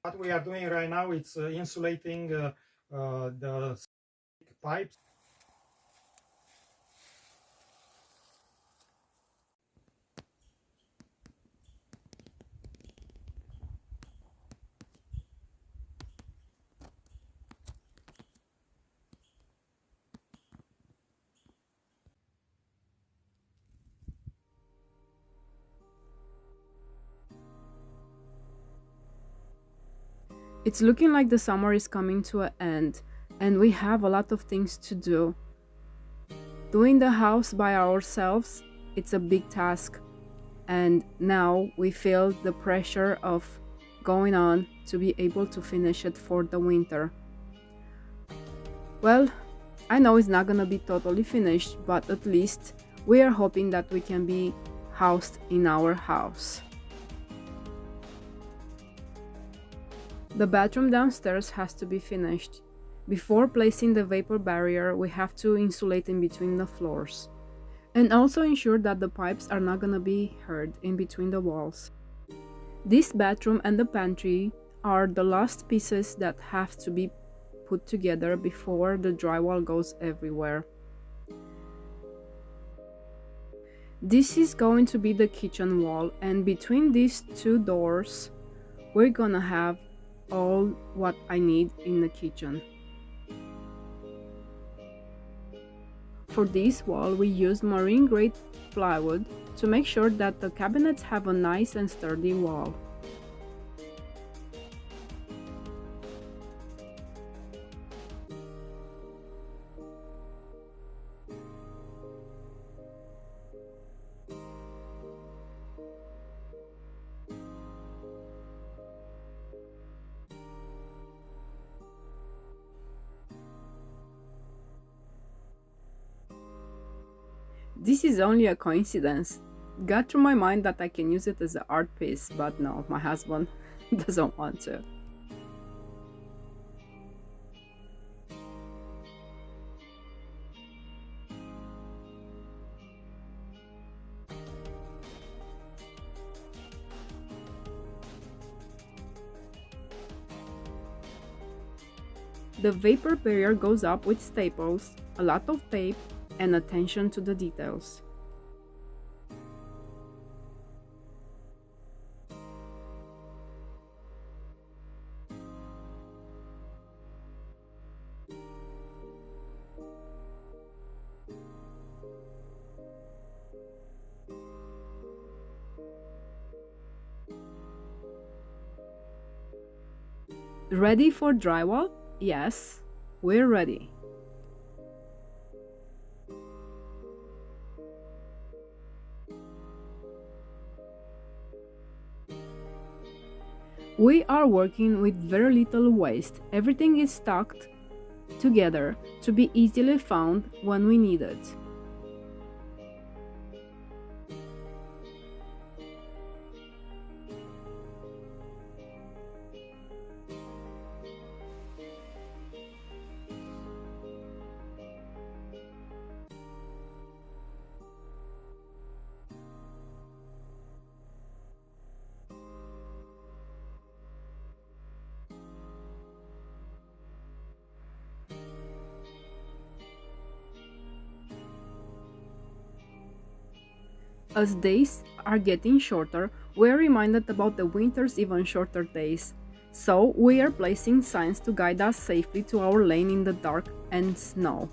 What we are doing right now is insulating the pipes. It's looking like the summer is coming to an end, and we have a lot of things to do. Doing the house by ourselves, it's a big task, and now we feel the pressure of going on to be able to finish it for the winter. Well, I know it's not gonna be totally finished, but at least we are hoping that we can be housed in our house. The bathroom downstairs has to be finished. Before placing the vapor barrier, we have to insulate in between the floors. And also ensure that the pipes are not gonna be heard in between the walls. This bathroom and the pantry are the last pieces that have to be put together before the drywall goes everywhere. This is going to be the kitchen wall, and between these two doors, we're gonna have all what I need in the kitchen. For this wall, we use marine grade plywood to make sure that the cabinets have a nice and sturdy wall. This is only a coincidence. It got through my mind that I can use it as an art piece, but no, my husband doesn't want to. The vapor barrier goes up with staples, a lot of tape, and attention to the details. Ready for drywall? Yes, we're ready. We are working with very little waste. Everything is stocked together to be easily found when we need it. As days are getting shorter, we are reminded about the winter's even shorter days. So we are placing signs to guide us safely to our lane in the dark and snow.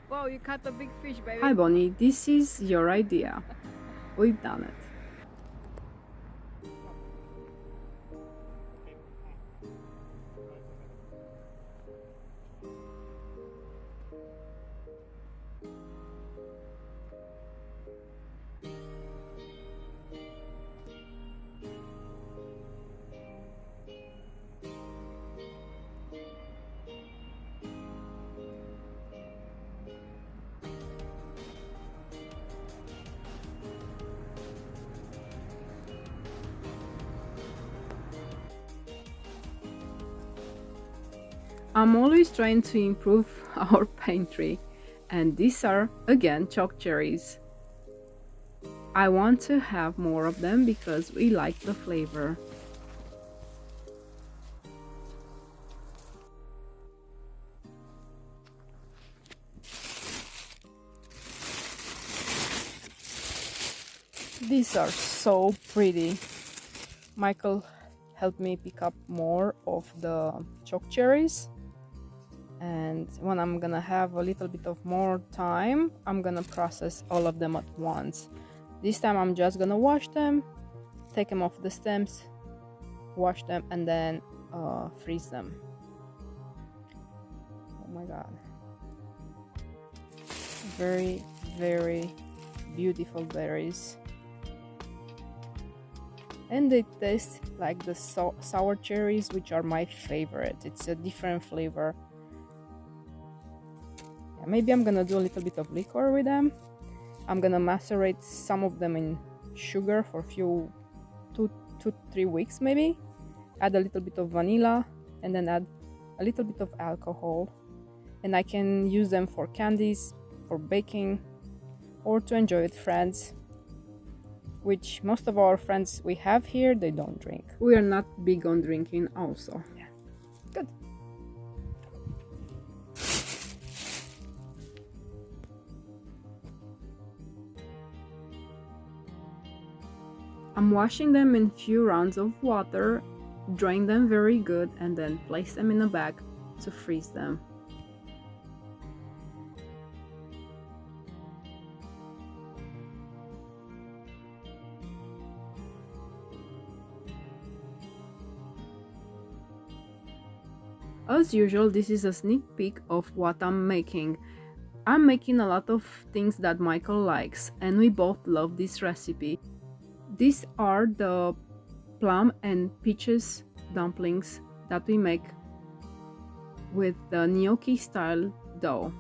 Wow, you caught a big fish, baby. Hi Bonnie, this is your idea. We've done it. I'm always trying to improve our pantry, and these are again choc cherries. I want to have more of them because we like the flavor. These are so pretty. Michael helped me pick up more of the choc cherries, and when I'm gonna have a little bit of more time, I'm gonna process all of them at once. This time I'm just gonna wash them, take them off the stems, wash them, and then freeze them. Oh my god, very, very beautiful berries. And they taste like the sour cherries, which are my favorite. It's a different flavor. Yeah, maybe I'm gonna do a little bit of liquor with them. I'm gonna macerate some of them in sugar for a few 2-3 weeks maybe. Add a little bit of vanilla and then add a little bit of alcohol. And I can use them for candies, for baking, or to enjoy with friends, which most of our friends we have here, they don't drink. We are not big on drinking also. Yeah. Good. I'm washing them in few rounds of water, drain them very good, and then place them in a bag to freeze them. As usual, this is a sneak peek of what I'm making. I'm making a lot of things that Michael likes, and we both love this recipe. These are the plum and peaches dumplings that we make with the gnocchi style dough.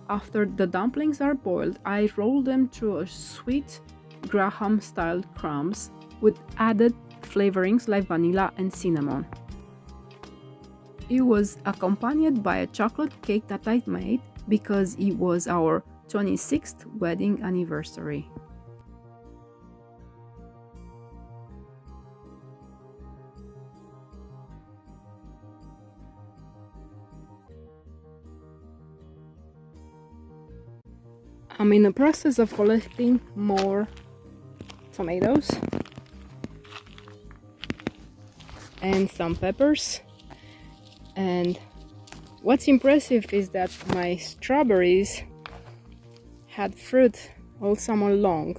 After the dumplings are boiled, I roll them through a sweet Graham style crumbs with added flavorings like vanilla and cinnamon. It was accompanied by a chocolate cake that I made because it was our 26th wedding anniversary. I'm in the process of collecting more tomatoes and some peppers, and what's impressive is that my strawberries had fruit all summer long.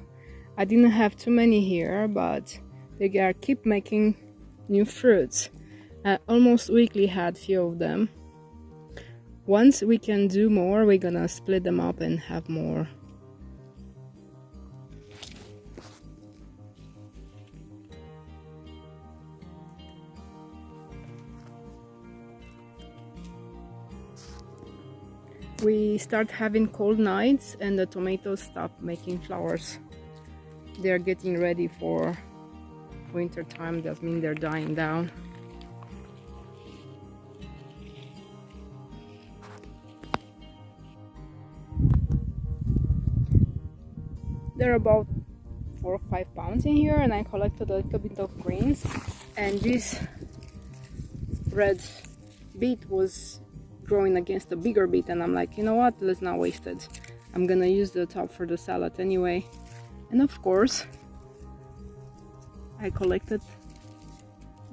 I didn't have too many here, but they keep making new fruits. I almost weekly had few of them. Once we can do more, we're gonna split them up and have more. We start having cold nights and the tomatoes stop making flowers. They're getting ready for winter time. That means they're dying down. They're about 4 or 5 pounds in here, and I collected a little bit of greens, and this red beet was growing against a bigger beet, and I'm like, you know what, let's not waste it. I'm gonna use the top for the salad anyway. And of course I collected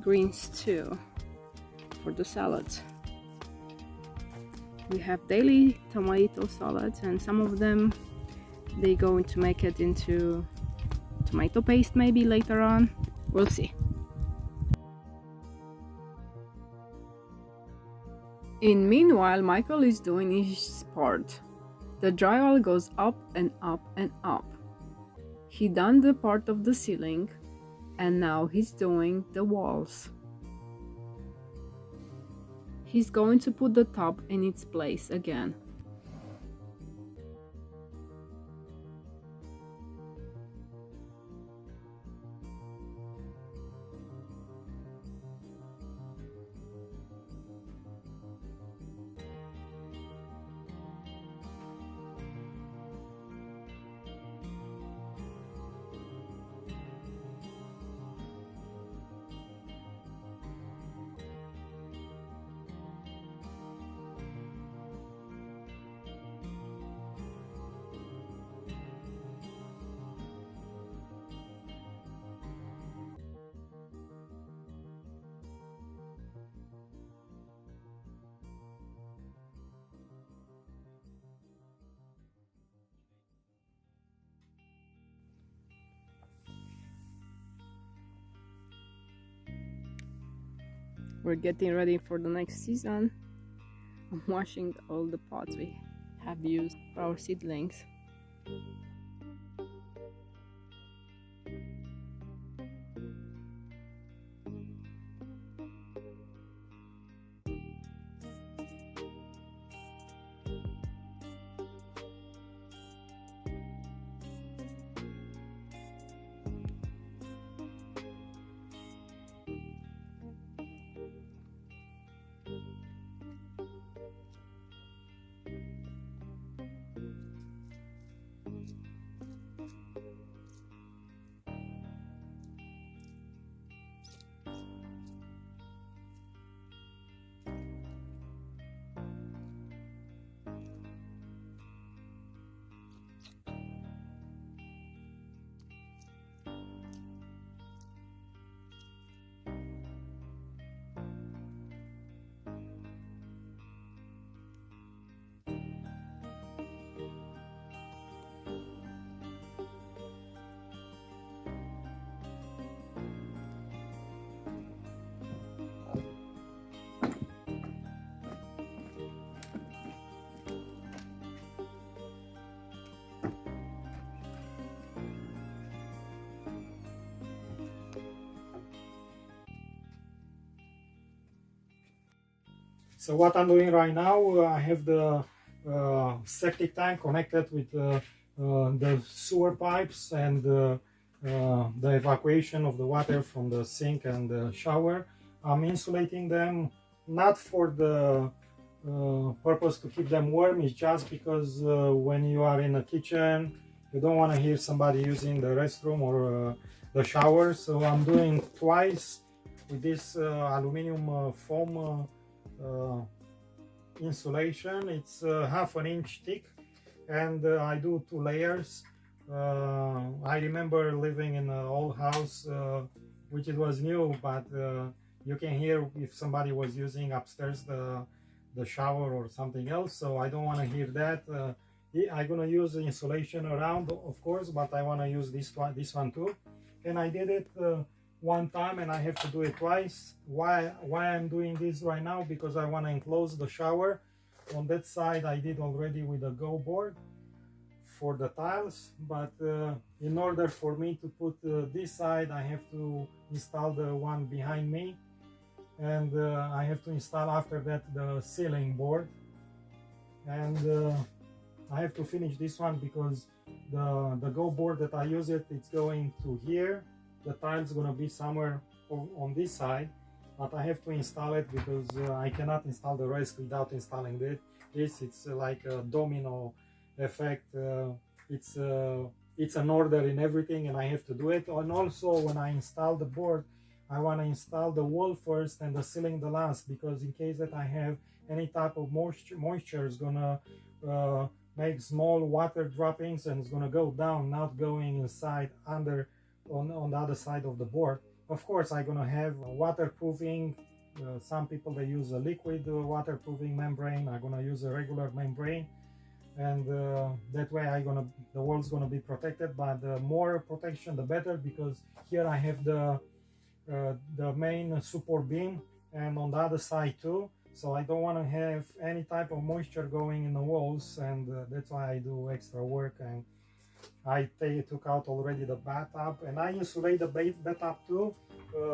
greens too for the salad. We have daily tomato salads, and some of them they going to make it into tomato paste maybe later on. We'll see. In meanwhile, Michael is doing his part. The drywall goes up and up and up. He done the part of the ceiling, and now he's doing the walls. He's going to put the top in its place again. We're getting ready for the next season. I'm washing all the pots we have used for our seedlings. So what I'm doing right now, I have the septic tank connected with the sewer pipes and the evacuation of the water from the sink and the shower. I'm insulating them not for the purpose to keep them warm, it's just because when you are in a kitchen, you don't want to hear somebody using the restroom or the shower. So I'm doing twice with this aluminum foam insulation. It's half an inch thick, and I do 2 layers. I remember living in an old house, which it was new, but you can hear if somebody was using upstairs the shower or something else, so I don't want to hear that. I'm gonna use the insulation around, of course, but I want to use this one too. And I did it one time, and I have to do it twice. Why I'm doing this right now? Because I want to enclose the shower. On that side I did already with a go board for the tiles, but in order for me to put this side, I have to install the one behind me, and I have to install after that the ceiling board, and I have to finish this one because the go board that I use it's going to here. The tile's gonna be somewhere on this side, but I have to install it because I cannot install the rest without installing this. It's like a domino effect. It's an order in everything, and I have to do it. And also, when I install the board, I want to install the wall first and the ceiling the last, because in case that I have any type of moisture is gonna make small water droppings, and it's gonna go down, not going inside under on the other side of the board. Of course, I'm gonna have waterproofing. Some people they use a liquid waterproofing membrane. I'm gonna use a regular membrane, and that way the wall's gonna be protected. But the more protection the better, because here I have the main support beam, and on the other side too, so I don't want to have any type of moisture going in the walls, and that's why I do extra work. And I took out already the bathtub, and I insulate the bathtub too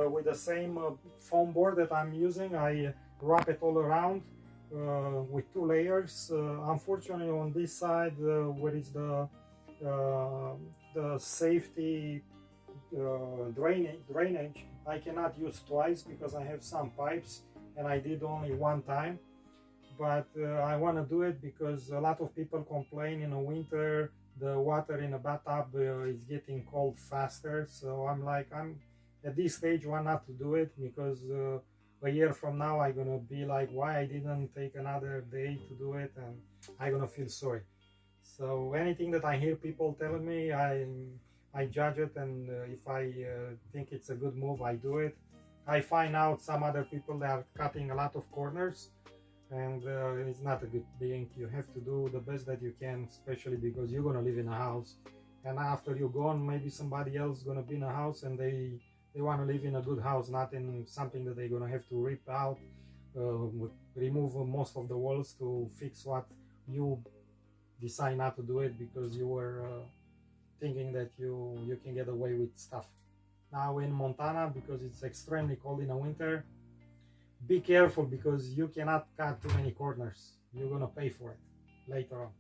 with the same foam board that I'm using. I wrap it all around with 2 layers. Unfortunately, on this side where is the safety drainage, I cannot use twice because I have some pipes, and I did only one time. But I want to do it because a lot of people complain in the winter the water in the bathtub is getting cold faster. So I'm at this stage, why not to do it? Because a year from now I'm gonna be like, why I didn't take another day to do it, and I'm gonna feel sorry. So anything that I hear people telling me, I judge it, and if I think it's a good move, I do it. I find out some other people that are cutting a lot of corners, and it's not a good thing. You have to do the best that you can, especially because you're gonna live in a house, and after you're gone, maybe somebody else gonna be in a house, and they They want to live in a good house, not in something that they're gonna have to rip out, remove most of the walls to fix what you decide not to do it because you were thinking that you can get away with stuff. Now in Montana, because it's extremely cold in the winter, be careful because you cannot cut too many corners. You're gonna pay for it later on.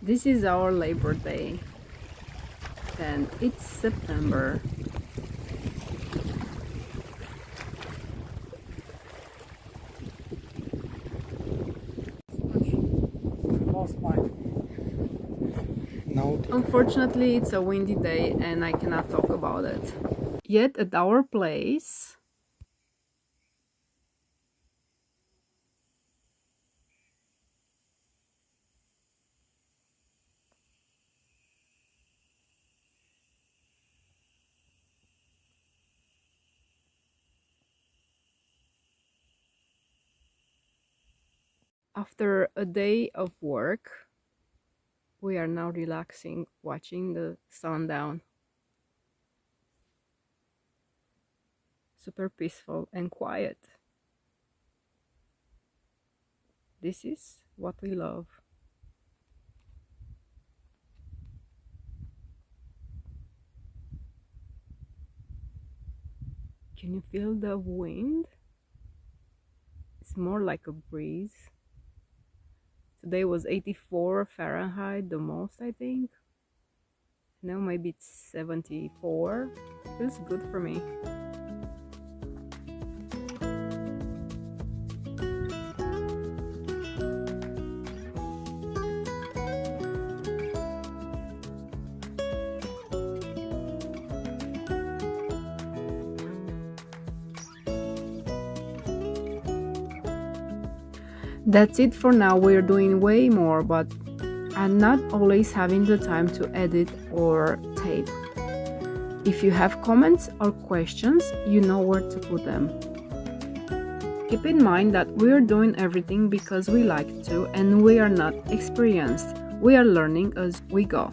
This is our Labor Day, and it's September. Unfortunately, it's a windy day and I cannot talk about it. Yet at our place, after a day of work, we are now relaxing, watching the sundown. Super peaceful and quiet. This is what we love. Can you feel the wind? It's more like a breeze. Today was 84 Fahrenheit, the most I think. Now maybe it's 74. Feels good for me. That's it for now. We're doing way more, but I'm not always having the time to edit or tape. If you have comments or questions, you know where to put them. Keep in mind that we're doing everything because we like to and we are not experienced. We are learning as we go.